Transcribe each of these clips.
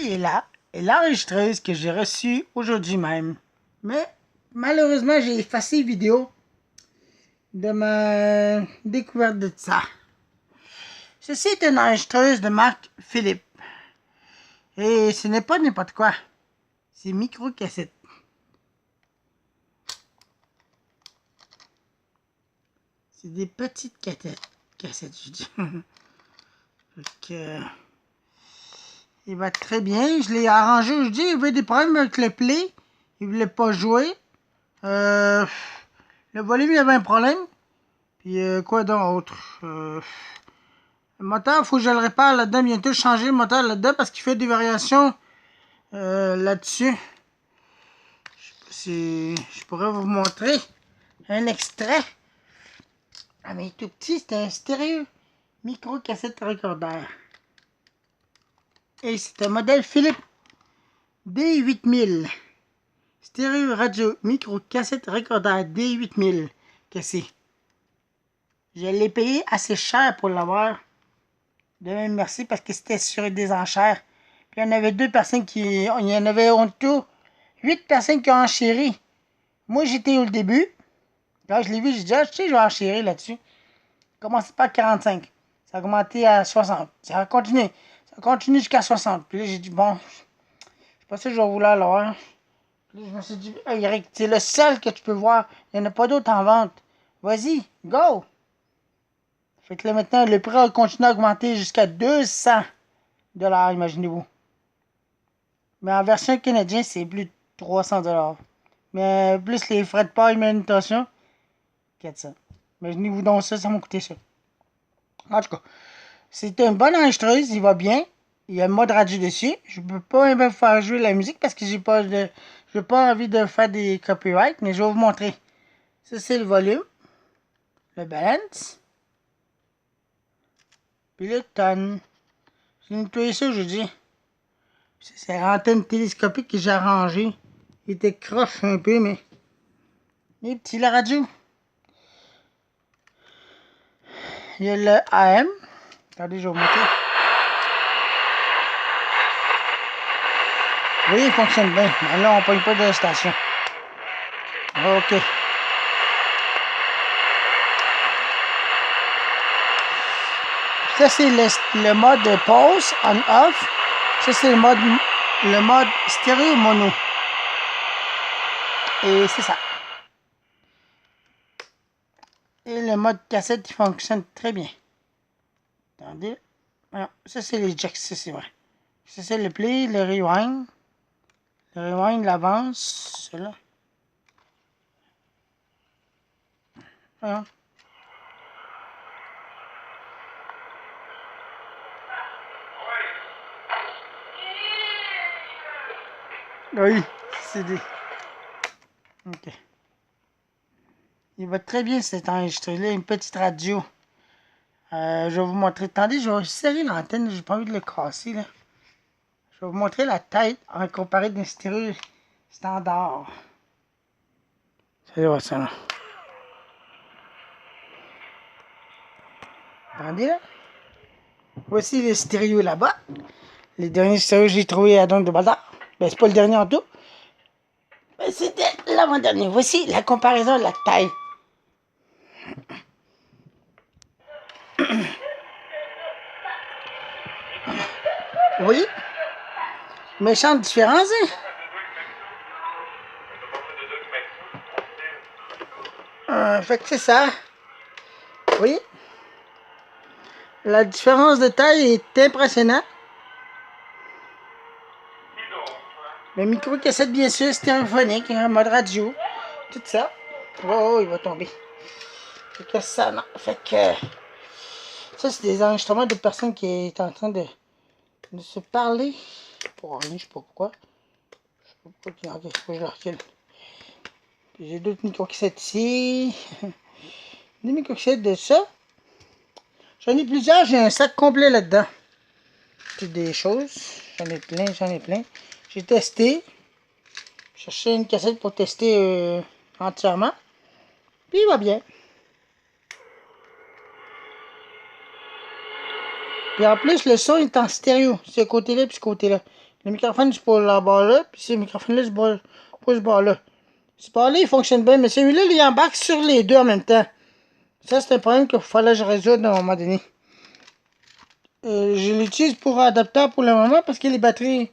est là, et l'enregistreuse que j'ai reçue aujourd'hui même. Mais malheureusement, j'ai effacé la vidéo de ma découverte de ça. Ceci est une enregistreuse de marque Philips. Et ce n'est pas n'importe quoi. C'est micro-cassette. C'est des petites cassettes, je dis. Il va très bien. Je l'ai arrangé aujourd'hui. Il avait des problèmes avec le play. Il voulait pas jouer. Le volume, il y avait un problème. Puis quoi d'autre? Le moteur, il faut que je le répare là-dedans. Bientôt changer le moteur là-dedans parce qu'il fait des variations là-dessus. Je sais pas si je pourrais vous montrer un extrait. Ah mais il est tout petit, c'est un stéréo micro-cassette recorder. Et c'est un modèle Philips D8000. Stéréo radio micro-cassette recorder D8000 cassé. Je l'ai payé assez cher pour l'avoir. De même merci parce que c'était sur des enchères. Puis il y en avait 2 personnes qui... Il y en avait en tout 8 personnes qui ont enchéri. Moi j'étais au début. Là je l'ai vu, j'ai dit, ah, je sais, je vais enchérir là-dessus. Commencé par 45. Ça a augmenté à 60. Ça a continué. Ça a continué jusqu'à 60. Puis là j'ai dit, bon, c'est pas ça que je vais vouloir l'avoir. Puis là je me suis dit, hey, Eric, c'est le seul que tu peux voir. Il n'y en a pas d'autres en vente. Vas-y, go! Fait que là maintenant, le prix a continué à augmenter jusqu'à 200 $, imaginez-vous. Mais en version canadienne, c'est plus de 300 $. Mais plus les frais de port et manutention, 400. Imaginez-vous donc ça, ça m'a coûté ça. En tout cas, c'est une bonne enregistreuse, il va bien. Il y a un mode radio dessus. Je peux pas même faire jouer la musique parce que j'ai pas envie de faire des copyrights, mais je vais vous montrer. Ça, c'est le volume, le balance, puis le tonne. J'ai nettoyé ça aujourd'hui. C'est l'antenne télescopique que j'ai arrangée. Il était croche un peu, mais... Il est petit, la radio. Il y a le AM. Attendez, je vais vous montrer. Vous voyez, il fonctionne bien. Mais là, on ne pogne pas de la station. OK. Ça, c'est le mode pause, on-off. Ça, c'est le mode stéréo mono. Et c'est ça. Et le mode cassette, il fonctionne très bien. Attendez. Alors, ça, c'est les jacks, ça, c'est vrai. Ça, c'est le play, le rewind. Le rewind, l'avance, celui-là. Voilà. Oui, c'est des... OK. Il va très bien cet enregistré-là, une petite radio. Je vais vous montrer. Attendez, je vais serrer l'antenne, j'ai pas envie de le casser, là. Je vais vous montrer la tête en comparé d'un stéréo standard. Ça va, ça, là. Attendez, là. Voici le stéréo là-bas. Les derniers stéréos que j'ai trouvé à Don de Bazar. Ben, c'est pas le dernier en tout. Ben, c'était l'avant-dernier. Voici la comparaison de la taille. Vous voyez? Méchante différence, hein? Fait que c'est ça. Vous voyez? La différence de taille est impressionnante. Le micro-cassette, bien sûr, stéréophonique, un mode radio, tout ça. Oh, il va tomber. Fait que ça, non. Fait que... Ça, c'est des enregistrements de personnes qui sont en train de se parler. Pour rien, je sais pas pourquoi. Je sais pas pourquoi. Ok, faut que je le recule. Puis j'ai d'autres micro-cassettes ici. Des micro-cassettes de ça. J'en ai plusieurs, j'ai un sac complet là-dedans. C'est des choses. J'en ai plein, j'en ai plein. J'ai testé. J'ai cherché une cassette pour tester entièrement. Puis il va bien. Puis en plus, le son est en stéréo. Ce côté-là puis ce côté-là. Le microphone, c'est pour la barre là, puis ce microphone-là, c'est pour ce barre-là. Ce barre-là, il fonctionne bien, mais celui-là, il embarque sur les deux en même temps. Ça, c'est un problème qu'il fallait que je résolve à un moment donné. Je l'utilise pour adaptateur pour le moment parce que les batteries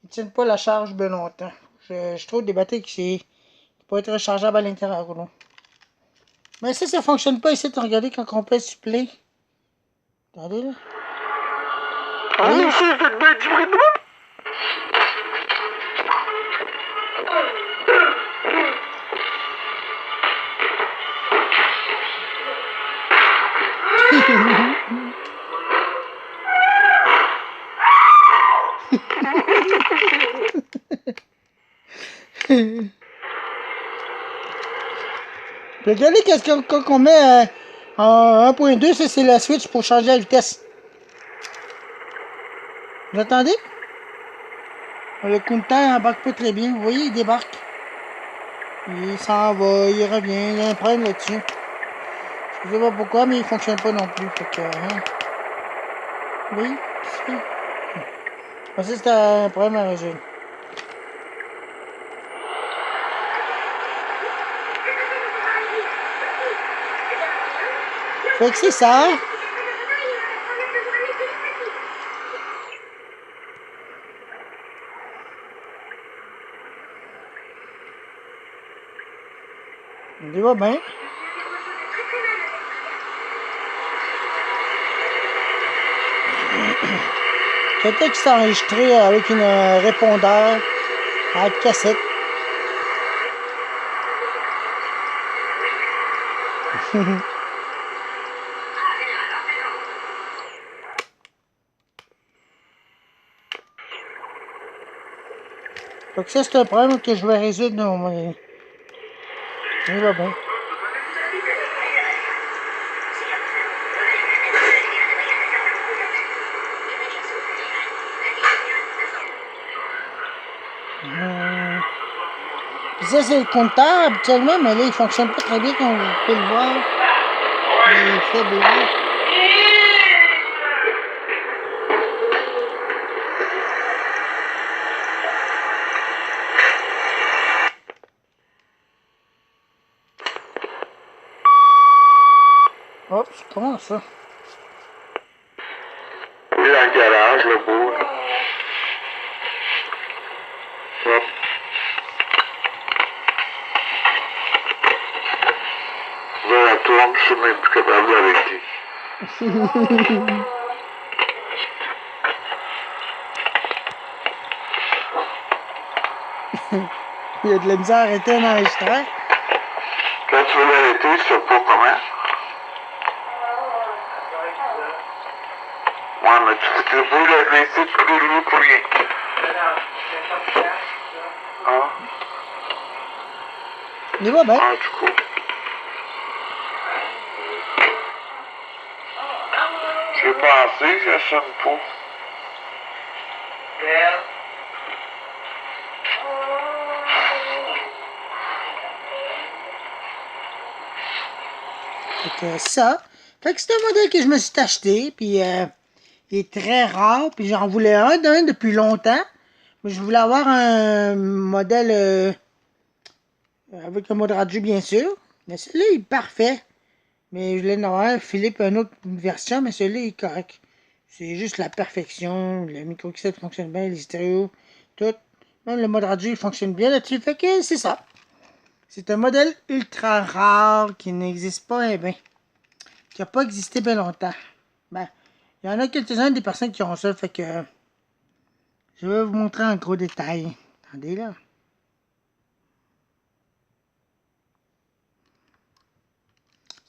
ne tiennent pas la charge bien longtemps. Je trouve des batteries qui peuvent être rechargeables à l'intérieur. Là. Mais ça fonctionne pas ici. Regardez quand on pèse sur play. Regardez là. Oui, c'est de bien du bruit de moi. Regardez quand on met en 1.2, ça c'est la switch pour changer la vitesse. Vous entendez? Le compteur embarque pas très bien. Vous voyez, il débarque. Il s'en va, il revient. Il y a un problème là-dessus. Je sais pas pourquoi, mais il fonctionne pas non plus. Fait que, hein. Oui, ça c'est un problème à résoudre. Fait que c'est ça. Il va bien. Peut-être que c'est enregistré avec un répondeur à cassette. Donc ça, c'est un problème que je vais résoudre à un moment donné. Il va bien. Puis ça, c'est le compteur habituellement, mais là, il fonctionne pas très bien comme vous pouvez le voir. Il est faible là. Hop, comment ça? Il est dans le garage, le beau. Hop. Là, la tourne, je suis même plus capable d'arrêter. Il y a de la misère à arrêter un enregistreur. Quand tu veux l'arrêter, je sais pas comment. Ouais, mais tu veux l'adresser, tu peux le pour rien. Hein? Il va bien. En tout cas. J'ai pensé, je sonne pas. Fait que ça. Fait que c'est un modèle que je me suis acheté, puis il est très rare, puis j'en voulais un depuis longtemps. Mais je voulais avoir un modèle avec un mode radio, bien sûr. Mais celui-là, il est parfait. Mais je voulais en avoir un Philippe, une autre version, mais celui-là, il est correct. C'est juste la perfection. Le micro cassette fonctionne bien, les stéréos, tout. Même le mode radio, il fonctionne bien là-dessus. Fait que c'est ça. C'est un modèle ultra rare qui n'existe pas, eh bien. Qui n'a pas existé bien longtemps. Ben, il y en a quelques-uns des personnes qui ont ça, fait que je vais vous montrer en gros détail. Attendez là.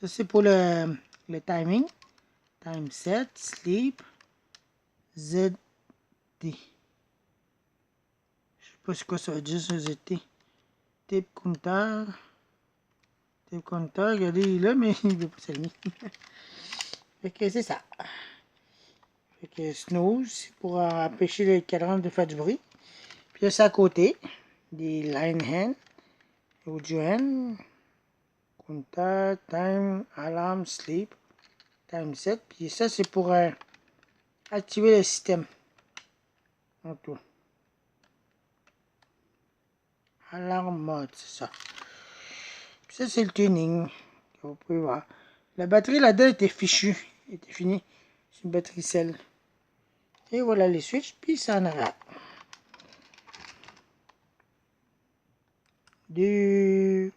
Ça c'est pour le timing. Time set, sleep, ZT. Je sais pas c'est quoi ça veut dire ça, ZT. Tape compteur. Tape compteur, regardez, il est là, mais il veut pas s'allumer. Fait que c'est ça. Fait que snooze, c'est pour empêcher le cadran de faire du bruit. Puis là, c'est à côté. Des line hand. Audio hand. Compteur, time, alarm, sleep. Time set. Puis ça, c'est pour activer le système. En tout. Alarme mode, c'est ça. Puis ça, c'est le tuning. Que vous pouvez voir. La batterie là-dedans était fichue. Était finie. C'est une batterie sel. Et voilà les switches, puis ça en arrière. 2.4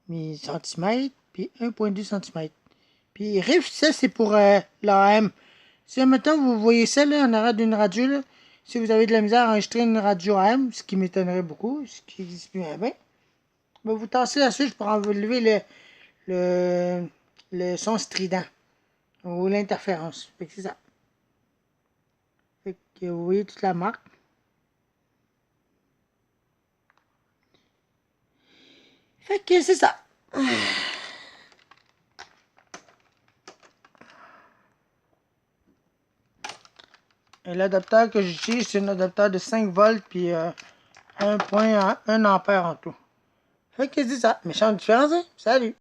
cm, puis 1.2 cm. Puis Rift, ça c'est pour l'AM. Si maintenant vous voyez ça là, en arrière d'une radio, là, si vous avez de la misère à enregistrer une radio AM, ce qui m'étonnerait beaucoup, ce qui existe bien, ben, vous tassez la switch pour enlever le son strident ou l'interférence. Fait que c'est ça. Fait que vous voyez toute la marque. Fait que c'est ça. Et l'adapteur que j'utilise, c'est un adapteur de 5 volts puis 1 ampère en tout. Fait que c'est ça. Méchante différence, hein? Salut!